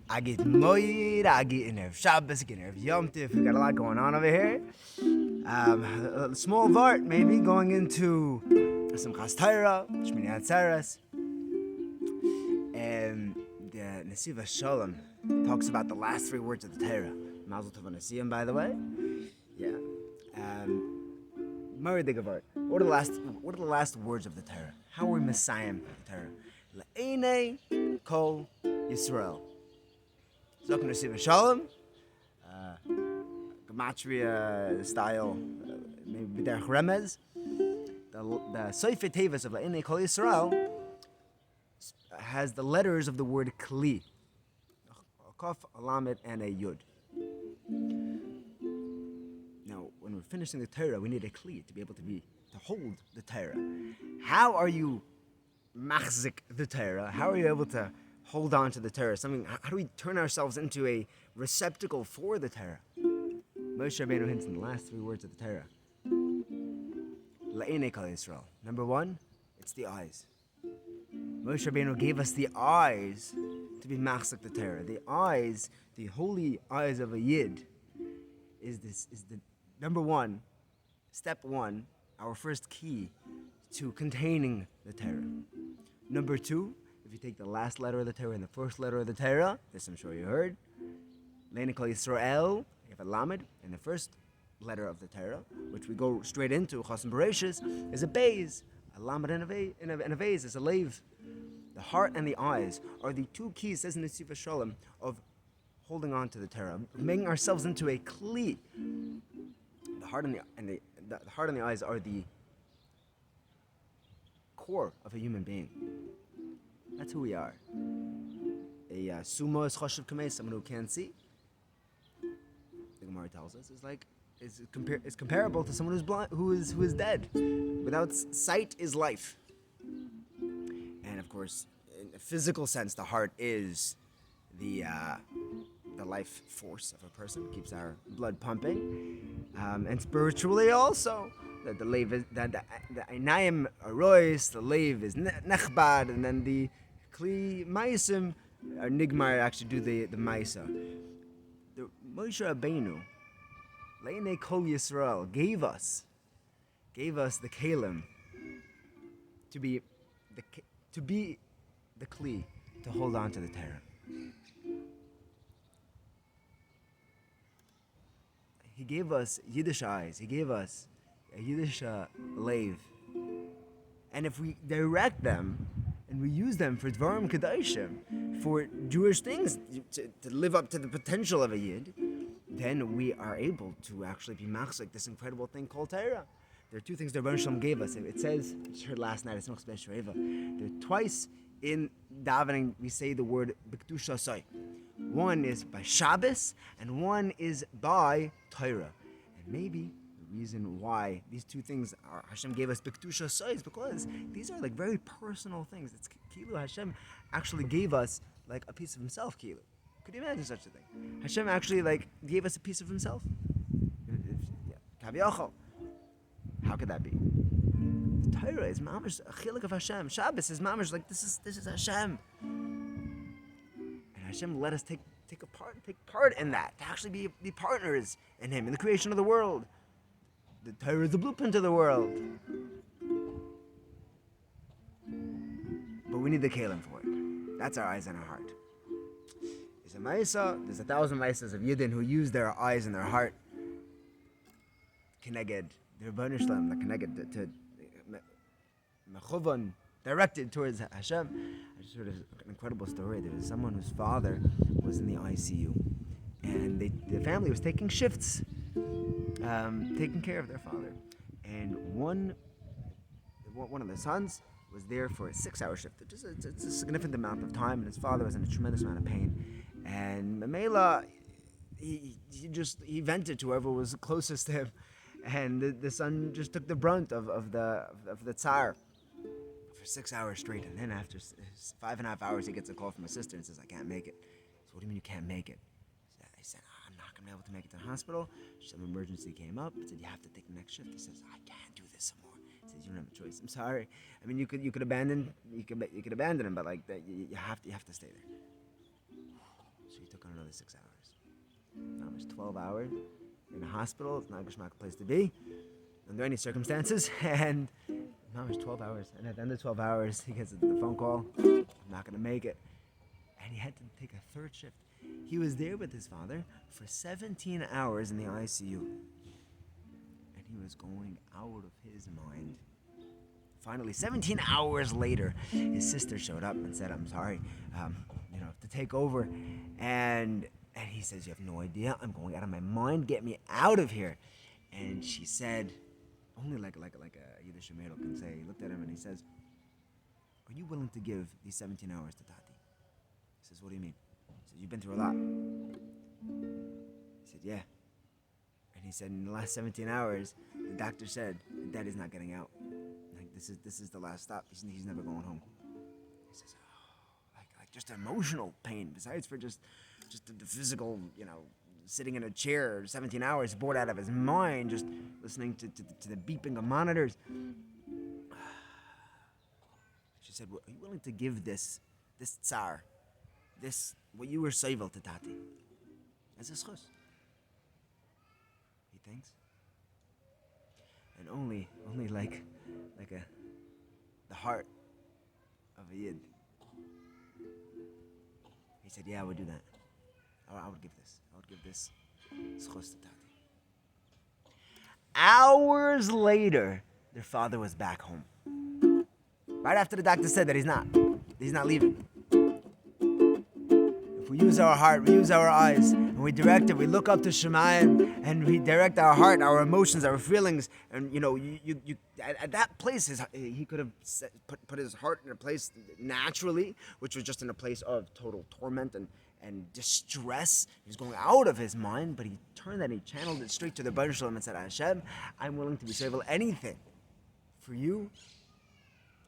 I get Moed, I get in Erev Shabbos, I get in Erev Yom Tif. We got a lot going on over here. A small vart maybe going into Simchas Torah, Shmini Atzeres, and the Nesiva Shalom talks about the last three words of the Torah. Mazel Tov on Nesiyim, by the way. Yeah. Vart. What are the last words of the Torah? How are we Messiahing the Torah? Le'enei kol Yisrael. Zok Nesiva Shalom. Gematria style, maybe B'derech Remez. The Soifer Tevis of Le'enei Kol Yisrael has the letters of the word Kli. A Kaf, a Lamed, and a Yud. Now, when we're finishing the Torah, we need a Kli to be able to hold the Torah. How are you machzik the Torah? How are you able to hold on to the Torah? How do we turn ourselves into a receptacle for the Torah? Moshe Rabbeinu hints in the last three words of the Torah. La'enei kol Yisrael. Number one, it's the eyes. Moshe Rabbeinu gave us the eyes to be machzik the Torah. The eyes, the holy eyes of a Yid, is the number one, step one, our first key to containing the Torah. Number two, if you take the last letter of the Torah and the first letter of the Torah, this I'm sure you heard, La'enei kol Yisrael, you have a Lamed, and the first letter of the Torah, which we go straight into, Chasam Bereshis, is a Beis. A Lamed and a Beis is a Lev. The heart and the eyes are the two keys, says in the Nesiva Shalom, of holding on to the Torah, making ourselves into a Kli. The heart and the eyes are the core of a human being. That's who we are. A sumo is chashuv kamei, someone who can't see. The Gemara tells us is comparable to someone who's blind, who is dead. Without sight is life. And of course, in a physical sense, the heart is the life force of a person, keeps our blood pumping, and spiritually also. That the leiv is the einayim arois, the leiv is nechbad, and then the kli maisim or nigmar actually do the maisa. The Moshe Rabbeinu, Le'enei Kol Yisrael, gave us the kalim to be the kli to hold on to the Torah. He gave us Yiddish eyes. He gave us a Yiddish leiv. And if we direct them and we use them for Dvarim Kedoshim, for Jewish things, to live up to the potential of a Yid, then we are able to actually be machzik, this incredible thing called Torah. There are two things the Rebbeinu Shalom gave us. It says, I just heard last night, it's there twice in davening we say the word B'kedusha Sai. One is by Shabbos, and one is by Torah. And maybe the reason why these two things Hashem gave us B'kedusha Sai is because these are like very personal things. It's Kilu Hashem actually gave us like a piece of Himself, Kilu. Could you imagine such a thing? Hashem actually like gave us a piece of Himself. Kaviyachol. How could that be? The Torah is mamash a chiluk of Hashem. Shabbos is mamash like this is Hashem. And Hashem let us take part in that, to actually be partners in Him, in the creation of the world. The Torah is the blueprint of the world. But we need the kalim for it. That's our eyes and our heart. There's a Maisa, there's 1,000 Maisas of Yidden who use their eyes and their heart Keneged, the Rebbeinu Shalom, the Keneged, to Mechuvan, directed towards Hashem. I just heard an incredible story. There was someone whose father was in the ICU, and the family was taking shifts, taking care of their father. And one of the sons was there for a 6-hour shift. It's a significant amount of time, and his father was in a tremendous amount of pain. And Mamela, he vented to whoever was closest to him, and the son just took the brunt of the tsar for 6 hours straight. And then after 5.5 hours, he gets a call from his sister and says, "I can't make it." So what do you mean you can't make it? He said, "I'm not gonna be able to make it to the hospital." Some emergency came up. He said, "You have to take the next shift." He says, "I can't do this some more." He says, "You don't have a choice. I'm sorry. I mean, you could abandon him, but like that, you have to stay there." So another 6 hours. Now it's 12 hours in a hospital. It's not a geschmack place to be under any circumstances. And now it's 12 hours. And at the end of 12 hours, he gets the phone call. I'm not going to make it. And he had to take a third shift. He was there with his father for 17 hours in the ICU. And he was going out of his mind. Finally, 17 hours later, his sister showed up and said, I'm sorry, to take over. And he says, you have no idea. I'm going out of my mind. Get me out of here. And she said, only like a Yiddish Shemero can say, he looked at him and he says, are you willing to give these 17 hours to Tati? He says, what do you mean? He says, you've been through a lot. He said, yeah. And he said, in the last 17 hours, the doctor said, Daddy's not getting out. Like, this is the last stop. He's never going home. He says, oh, like just emotional pain, besides for just the physical, sitting in a chair 17 hours, bored out of his mind, just listening to the beeping of monitors. She said, well, are you willing to give this tsar, what you were soivel to Tati, as a zchus? He thinks. And only like the heart of a yid. He said, yeah, I would do that. I would give this zchus to Tati. Hours later, their father was back home. Right after the doctor said that he's not leaving. If we use our heart, we use our eyes, and we direct it, we look up to Shemayim, and we direct our heart, our emotions, our feelings, and you at that place, he could have put his heart in a place naturally, which was just in a place of total torment and distress. He was going out of his mind, but he turned that, he channeled it straight to the Baruch Shalom and said, Hashem, I'm willing to be soivel anything for you.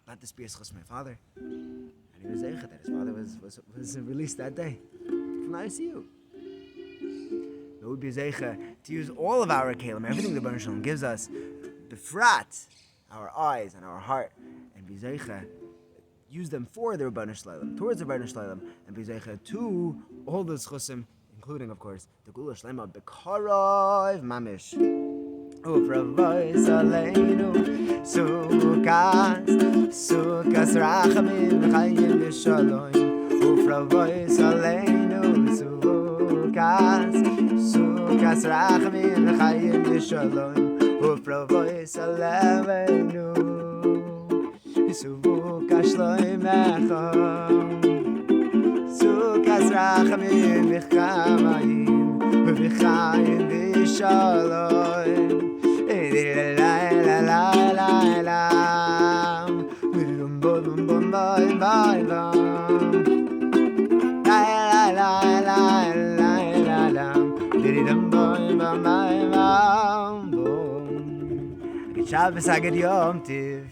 Let this be a zchus my father. And he was zeichet that his father was released that day from the ICU. It would be zeichet to use all of our kelim, everything the Baruch Shalom gives us, befrat, our eyes and our heart, and be zeichet, use them for the Rebbeinu Shlalem, towards the Rebbeinu Shlalem, and be zeichet to all the zchusim, including, of course, the Gula Shlema Bekarov Mamish. Ufro Aleinu, Zchuz rachamim v'chayim v'shalom. Ufro Aleinu, Zchuz rachamim v'chayim v'shalom. Ufro Aleinu, Zchuz shloimecha. Zchuz rachamim v'chamayim v'chayim v'shalom. Shabbos Agad Yom Tiv.